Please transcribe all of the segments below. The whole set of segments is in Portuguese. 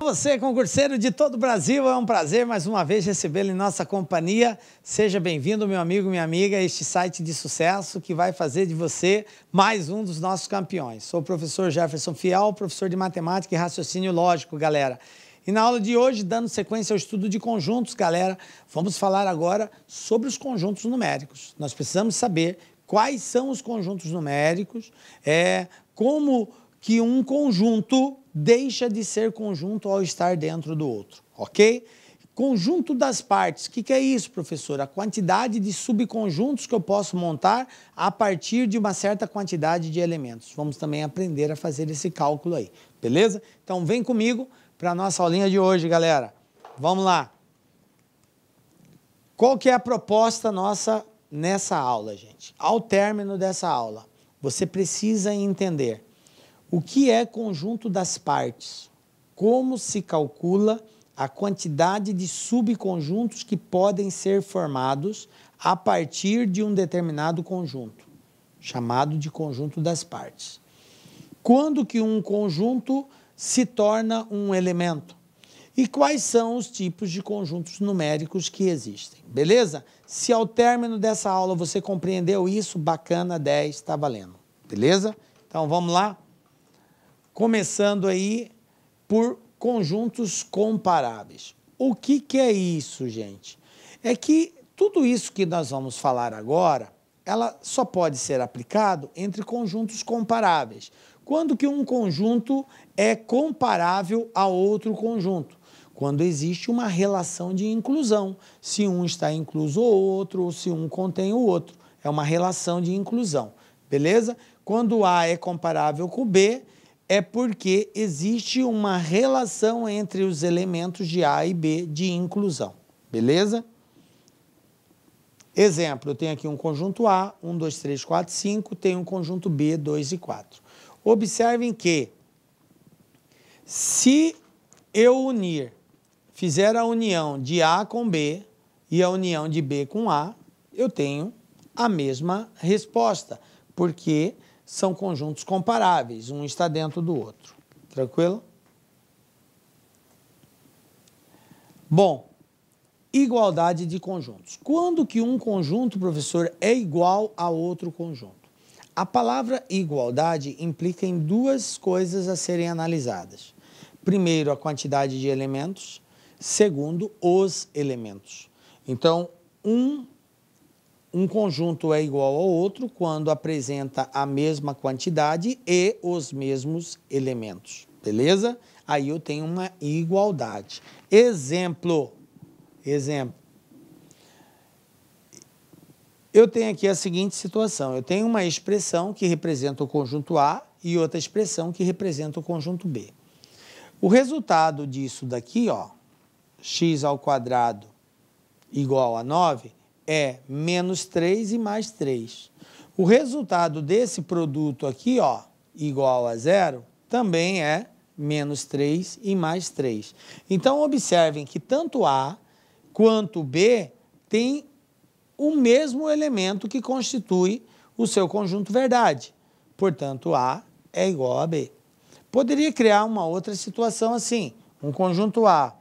Você, concurseiro de todo o Brasil, é um prazer mais uma vez recebê-lo em nossa companhia. Seja bem-vindo, meu amigo, minha amiga, a este site de sucesso que vai fazer de você mais um dos nossos campeões. Sou o professor Jefferson Fial, professor de matemática e raciocínio lógico, galera. E na aula de hoje, dando sequência ao estudo de conjuntos, galera, vamos falar agora sobre os conjuntos numéricos. Nós precisamos saber quais são os conjuntos numéricos, como que um conjunto deixa de ser conjunto ao estar dentro do outro, ok? Conjunto das partes, o que é isso, professor? A quantidade de subconjuntos que eu posso montar a partir de uma certa quantidade de elementos. Vamos também aprender a fazer esse cálculo aí, beleza? Então vem comigo para a nossa aulinha de hoje, galera. Vamos lá. Qual que é a proposta nossa nessa aula, gente? Ao término dessa aula, você precisa entender o que é conjunto das partes, como se calcula a quantidade de subconjuntos que podem ser formados a partir de um determinado conjunto, chamado de conjunto das partes. Quando que um conjunto se torna um elemento? E quais são os tipos de conjuntos numéricos que existem, beleza? Se ao término dessa aula você compreendeu isso, bacana, 10, está valendo, beleza? Então vamos lá? Começando aí por conjuntos comparáveis. O que é isso, gente? É que tudo isso que nós vamos falar agora, ela só pode ser aplicado entre conjuntos comparáveis. Quando que um conjunto é comparável a outro conjunto? Quando existe uma relação de inclusão. Se um está incluso o outro, ou se um contém o outro. É uma relação de inclusão, beleza? Quando A é comparável com B, é porque existe uma relação entre os elementos de A e B de inclusão, beleza? Exemplo, eu tenho aqui um conjunto A, 1, 2, 3, 4, 5, tenho um conjunto B, 2 e 4. Observem que, se eu fizer a união de A com B e a união de B com A, eu tenho a mesma resposta, porque são conjuntos comparáveis, um está dentro do outro. Tranquilo? Bom, igualdade de conjuntos. Quando que um conjunto, professor, é igual a outro conjunto? A palavra igualdade implica em duas coisas a serem analisadas. Primeiro, a quantidade de elementos. Segundo, os elementos. Então, um conjunto é igual ao outro quando apresenta a mesma quantidade e os mesmos elementos, beleza? Aí eu tenho uma igualdade. Exemplo. Eu tenho aqui a seguinte situação. Eu tenho uma expressão que representa o conjunto A e outra expressão que representa o conjunto B. O resultado disso daqui, ó, x² igual a 9, é menos 3 e mais 3. O resultado desse produto aqui, ó, igual a 0, também é menos 3 e mais 3. Então, observem que tanto A quanto B tem o mesmo elemento que constitui o seu conjunto verdade. Portanto, A é igual a B. Poderia criar uma outra situação assim, um conjunto A,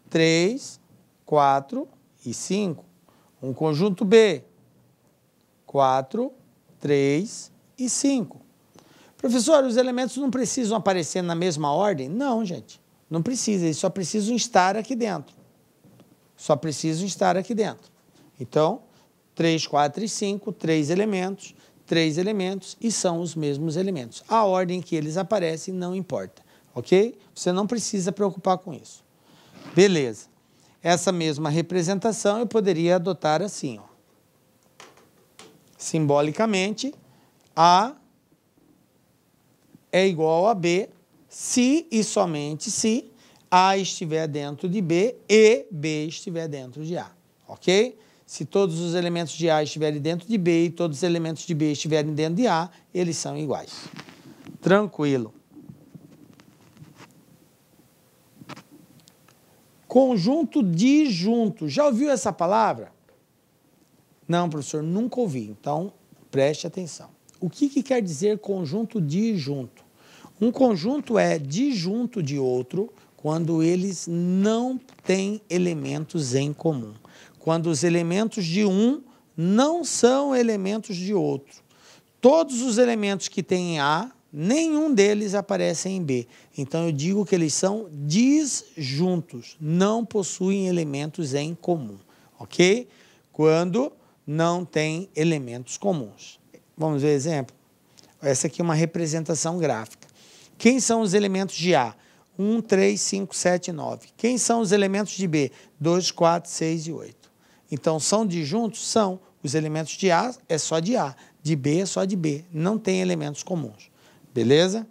3, 4 e 5. Um conjunto B, 4, 3 e 5. Professor, os elementos não precisam aparecer na mesma ordem? Não, gente, não precisa, eles só precisam estar aqui dentro. Só precisam estar aqui dentro. Então, 3, 4 e 5, 3 elementos e são os mesmos elementos. A ordem que eles aparecem não importa, ok? Você não precisa preocupar com isso. Beleza. Essa mesma representação eu poderia adotar assim, ó. Simbolicamente, A é igual a B se e somente se A estiver dentro de B e B estiver dentro de A, ok? Se todos os elementos de A estiverem dentro de B e todos os elementos de B estiverem dentro de A, eles são iguais. Tranquilo. Conjunto disjunto. Já ouviu essa palavra? Não, professor, nunca ouvi. Então, preste atenção. O que quer dizer conjunto disjunto? Um conjunto é disjunto de outro quando eles não têm elementos em comum. Quando os elementos de um não são elementos de outro. Todos os elementos que têm em A, nenhum deles aparece em B. Então, eu digo que eles são disjuntos, não possuem elementos em comum, ok? Quando não tem elementos comuns. Vamos ver exemplo? Essa aqui é uma representação gráfica. Quem são os elementos de A? 1, 3, 5, 7, 9. Quem são os elementos de B? 2, 4, 6 e 8. Então, são disjuntos? São. Os elementos de A é só de A, de B é só de B. Não tem elementos comuns. Beleza?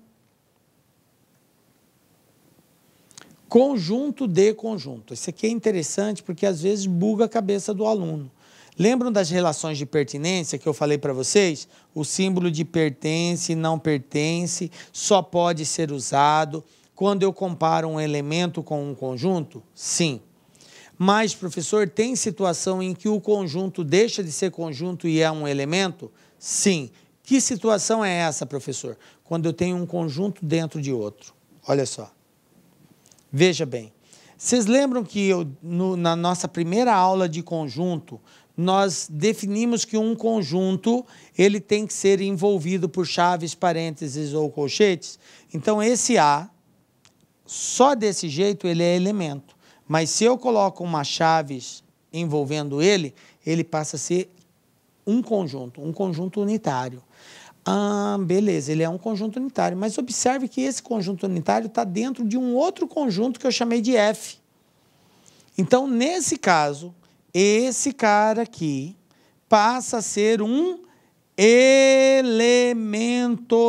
Conjunto de conjunto. Isso aqui é interessante porque às vezes buga a cabeça do aluno. Lembram das relações de pertinência que eu falei para vocês? O símbolo de pertence, não pertence, só pode ser usado quando eu comparo um elemento com um conjunto? Sim. Mas, professor, tem situação em que o conjunto deixa de ser conjunto e é um elemento? Sim. Que situação é essa, professor? Quando eu tenho um conjunto dentro de outro. Olha só. Veja bem. Vocês lembram que na nossa primeira aula de conjunto, nós definimos que um conjunto ele tem que ser envolvido por chaves, parênteses ou colchetes? Então, esse A, só desse jeito, ele é elemento. Mas se eu coloco uma chaves envolvendo ele, ele passa a ser um conjunto unitário. Ah, beleza, ele é um conjunto unitário. Mas observe que esse conjunto unitário está dentro de um outro conjunto que eu chamei de F. Então, nesse caso, esse cara aqui passa a ser um elemento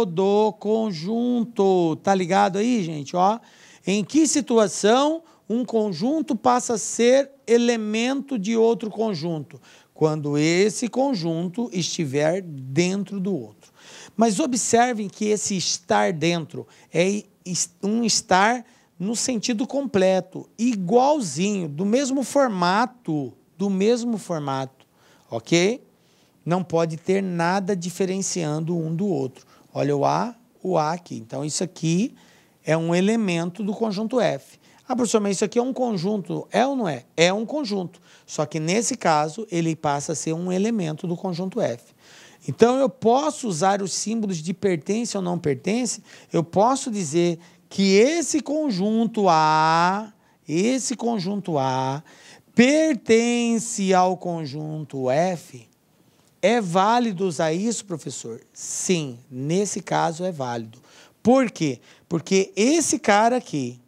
do conjunto. Tá ligado aí, gente? Ó, em que situação um conjunto passa a ser elemento de outro conjunto? Quando esse conjunto estiver dentro do outro. Mas observem que esse estar dentro é um estar no sentido completo, igualzinho, do mesmo formato, ok? Não pode ter nada diferenciando um do outro. Olha o A aqui. Então, isso aqui é um elemento do conjunto F. Ah, professor, mas isso aqui é um conjunto. É ou não é? É um conjunto. Só que, nesse caso, ele passa a ser um elemento do conjunto F. Então, eu posso usar os símbolos de pertence ou não pertence. Eu posso dizer que esse conjunto A pertence ao conjunto F. É válido usar isso, professor? Sim, nesse caso é válido. Por quê? Porque esse cara aqui,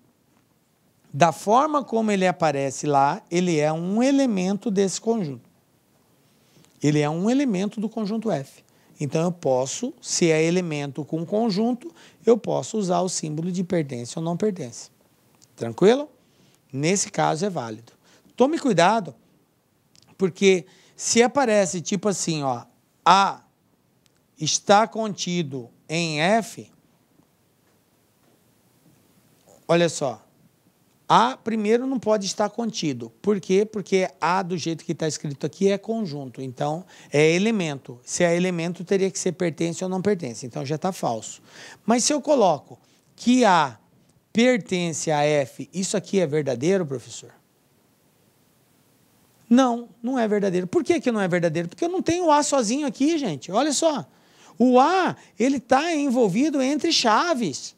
da forma como ele aparece lá, ele é um elemento desse conjunto. Ele é um elemento do conjunto F. Então, eu posso, se é elemento com conjunto, eu posso usar o símbolo de pertence ou não pertence. Tranquilo? Nesse caso é válido. Tome cuidado, porque se aparece tipo assim, ó, A está contido em F, olha só, A primeiro não pode estar contido. Por quê? Porque A, do jeito que está escrito aqui, é conjunto. Então, é elemento. Se é elemento, teria que ser pertence ou não pertence. Então, já está falso. Mas se eu coloco que A pertence a F, isso aqui é verdadeiro, professor? Não, não é verdadeiro. Por que não é verdadeiro? Porque eu não tenho o A sozinho aqui, gente. Olha só. O A, ele está envolvido entre chaves.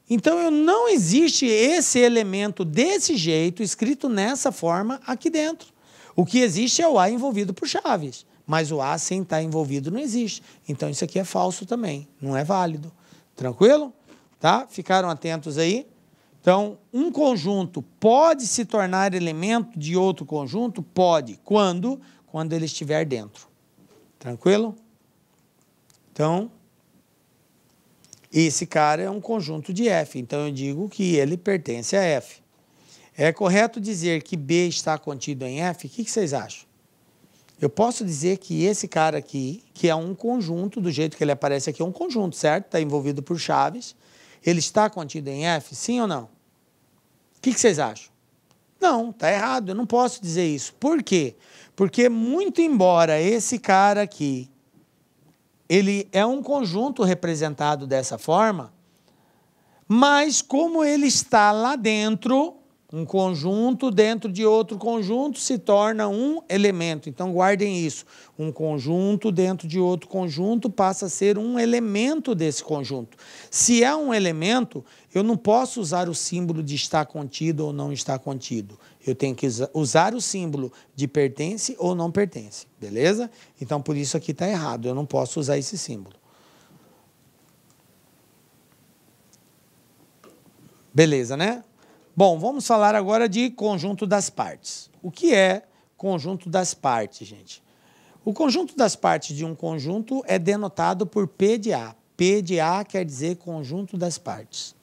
Então, não existe esse elemento desse jeito, escrito nessa forma, aqui dentro. O que existe é o A envolvido por chaves, mas o A sem estar envolvido não existe. Então, isso aqui é falso também, não é válido. Tranquilo? Tá? Ficaram atentos aí? Então, um conjunto pode se tornar elemento de outro conjunto? Pode. Quando? Quando ele estiver dentro. Tranquilo? Então, esse cara é um conjunto de F, então eu digo que ele pertence a F. É correto dizer que B está contido em F? O que vocês acham? Eu posso dizer que esse cara aqui, que é um conjunto, do jeito que ele aparece aqui, é um conjunto, certo? Está envolvido por chaves. Ele está contido em F, sim ou não? O que vocês acham? Não, está errado, eu não posso dizer isso. Por quê? Porque muito embora esse cara aqui, ele é um conjunto representado dessa forma, Mas como ele está lá dentro, um conjunto dentro de outro conjunto se torna um elemento. Então, guardem isso. Um conjunto dentro de outro conjunto passa a ser um elemento desse conjunto. Se é um elemento, eu não posso usar o símbolo de está contido ou não está contido. Eu tenho que usar o símbolo de pertence ou não pertence. Beleza? Então, por isso aqui está errado. Eu não posso usar esse símbolo. Beleza, né? Bom, vamos falar agora de conjunto das partes. O que é conjunto das partes, gente? O conjunto das partes de um conjunto é denotado por P de A. P de A quer dizer conjunto das partes.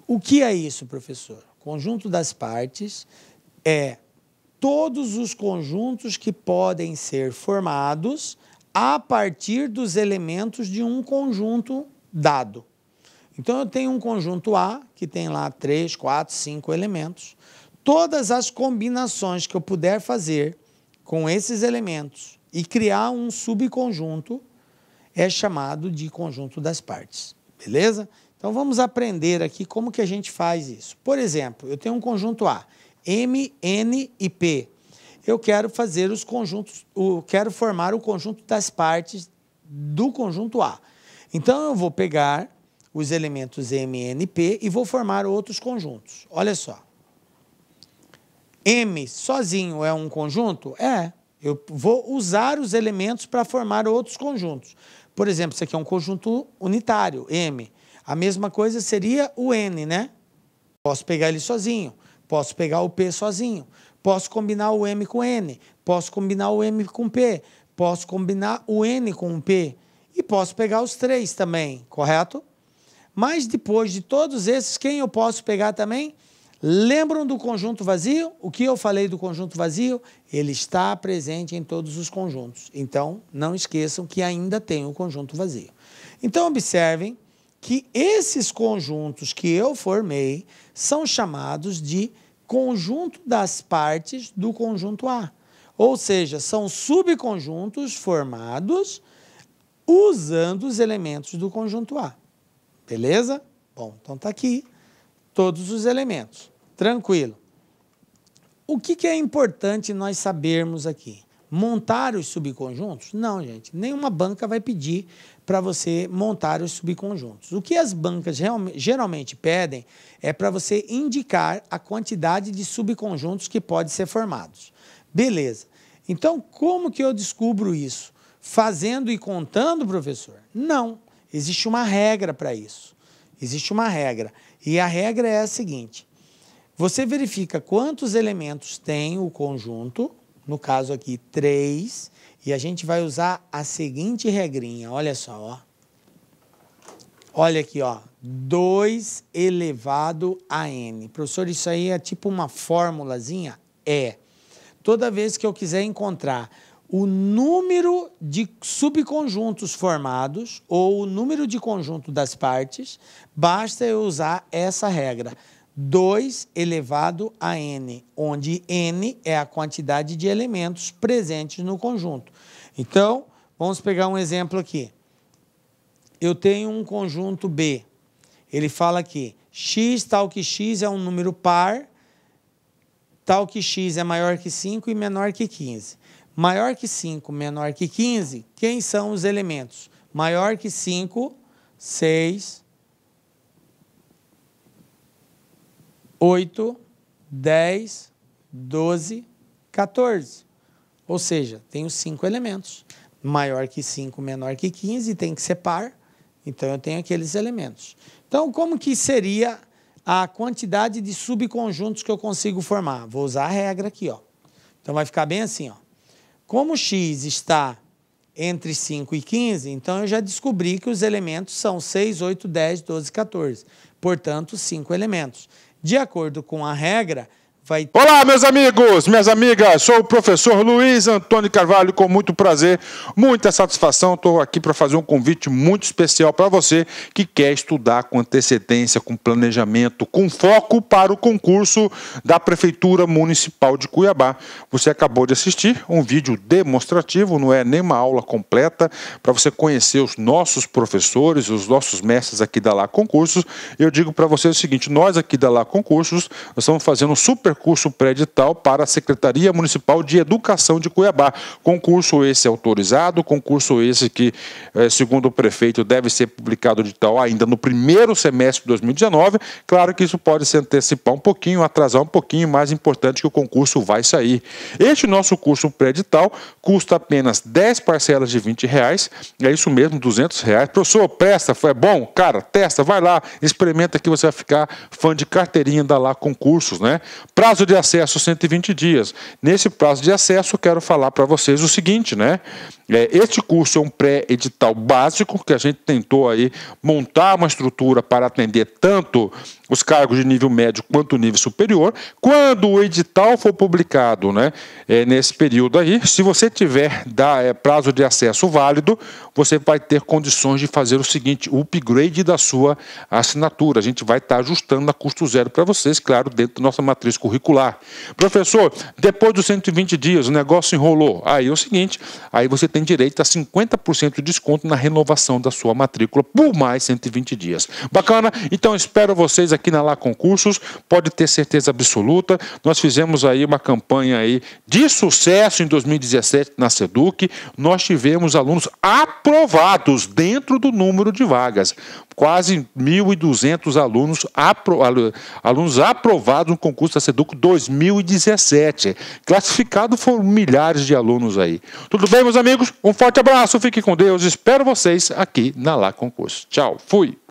O que é isso, professor? Conjunto das partes é todos os conjuntos que podem ser formados a partir dos elementos de um conjunto dado. Então, eu tenho um conjunto A, que tem lá 3, 4, 5 elementos. Todas as combinações que eu puder fazer com esses elementos e criar um subconjunto é chamado de conjunto das partes. Beleza? Então, vamos aprender aqui como que a gente faz isso. Por exemplo, eu tenho um conjunto A, M, N e P. Eu quero fazer os conjuntos, quero formar o conjunto das partes do conjunto A. Então, eu vou pegar os elementos M, N, P e vou formar outros conjuntos. Olha só. M sozinho é um conjunto? É. Eu vou usar os elementos para formar outros conjuntos. Por exemplo, isso aqui é um conjunto unitário, M. A mesma coisa seria o N, né? Posso pegar ele sozinho. Posso pegar o P sozinho. Posso combinar o M com N. Posso combinar o M com P. Posso combinar o N com o P. E posso pegar os três também, correto? Mas depois de todos esses, quem eu posso pegar também? Lembram do conjunto vazio? O que eu falei do conjunto vazio? Ele está presente em todos os conjuntos. Então, não esqueçam que ainda tem o conjunto vazio. Então, observem que esses conjuntos que eu formei são chamados de conjunto das partes do conjunto A. Ou seja, são subconjuntos formados usando os elementos do conjunto A. Beleza? Bom, então está aqui todos os elementos. Tranquilo. O que é importante nós sabermos aqui? Montar os subconjuntos? Não, gente. Nenhuma banca vai pedir para você montar os subconjuntos. O que as bancas geralmente pedem é para você indicar a quantidade de subconjuntos que pode ser formados. Beleza. Então, como que eu descubro isso? Fazendo e contando, professor? Não. Existe uma regra para isso. Existe uma regra. E a regra é a seguinte. Você verifica quantos elementos tem o conjunto, no caso aqui 3, e a gente vai usar a seguinte regrinha. Olha só, ó. Olha aqui, ó. 2 elevado a n. Professor, isso aí é tipo uma formulazinha? É. Toda vez que eu quiser encontrar o número de subconjuntos formados ou o número de conjunto das partes, basta eu usar essa regra. 2 elevado a n, onde n é a quantidade de elementos presentes no conjunto. Então, vamos pegar um exemplo aqui. Eu tenho um conjunto B. Ele fala aqui, x tal que x é um número par, tal que x é maior que 5 e menor que 15. Maior que 5, menor que 15, quem são os elementos? Maior que 5, 6, 8, 10, 12, 14. Ou seja, tem os 5 elementos. Maior que 5, menor que 15, tem que ser par. Então, eu tenho aqueles elementos. Então, como que seria a quantidade de subconjuntos que eu consigo formar? Vou usar a regra aqui, ó. Então, vai ficar bem assim, ó. Como x está entre 5 e 15, então eu já descobri que os elementos são 6, 8, 10, 12, 14. Portanto, 5 elementos. De acordo com a regra, vai... Olá, meus amigos, minhas amigas, sou o professor Luiz Antônio Carvalho, com muito prazer, muita satisfação, estou aqui para fazer um convite muito especial para você que quer estudar com antecedência, com planejamento, com foco para o concurso da Prefeitura Municipal de Cuiabá. Você acabou de assistir um vídeo demonstrativo, não é nem uma aula completa, para você conhecer os nossos professores, os nossos mestres aqui da Lá Concursos. Eu digo para você o seguinte, nós aqui da Lá Concursos, nós estamos fazendo um super curso pré-edital para a Secretaria Municipal de Educação de Cuiabá. Concurso esse autorizado, concurso esse que, segundo o prefeito, deve ser publicado o edital ainda no primeiro semestre de 2019. Claro que isso pode se antecipar um pouquinho, atrasar um pouquinho, mais importante que o concurso vai sair. Este nosso curso pré-edital custa apenas 10 parcelas de R$20, é isso mesmo, R$200. Professor, presta, é bom? Cara, testa, vai lá, experimenta que você vai ficar fã de carteirinha da Lá Concursos, né? Prazo de acesso 120 dias. Nesse prazo de acesso, eu quero falar para vocês o seguinte, né? Este curso é um pré-edital básico, que a gente tentou aí montar uma estrutura para atender tanto os cargos de nível médio quanto nível superior. Quando o edital for publicado, né, nesse período aí, se você tiver prazo de acesso válido, você vai ter condições de fazer o seguinte, o upgrade da sua assinatura. A gente vai estar ajustando a custo zero para vocês, claro, dentro da nossa matriz curricular. Professor, depois dos 120 dias, o negócio enrolou. Aí é o seguinte, aí você tem direito a 50% de desconto na renovação da sua matrícula por mais 120 dias. Bacana? Então espero vocês aqui na Lá Concursos, pode ter certeza absoluta. Nós fizemos aí uma campanha aí de sucesso em 2017 na SEDUC. Nós tivemos alunos aprovados dentro do número de vagas. Quase 1.200 alunos aprovados no concurso da SEDUC 2017. Classificado foram milhares de alunos aí. Tudo bem, meus amigos? Um forte abraço, fique com Deus. Espero vocês aqui na Lá Concursos. Tchau, fui!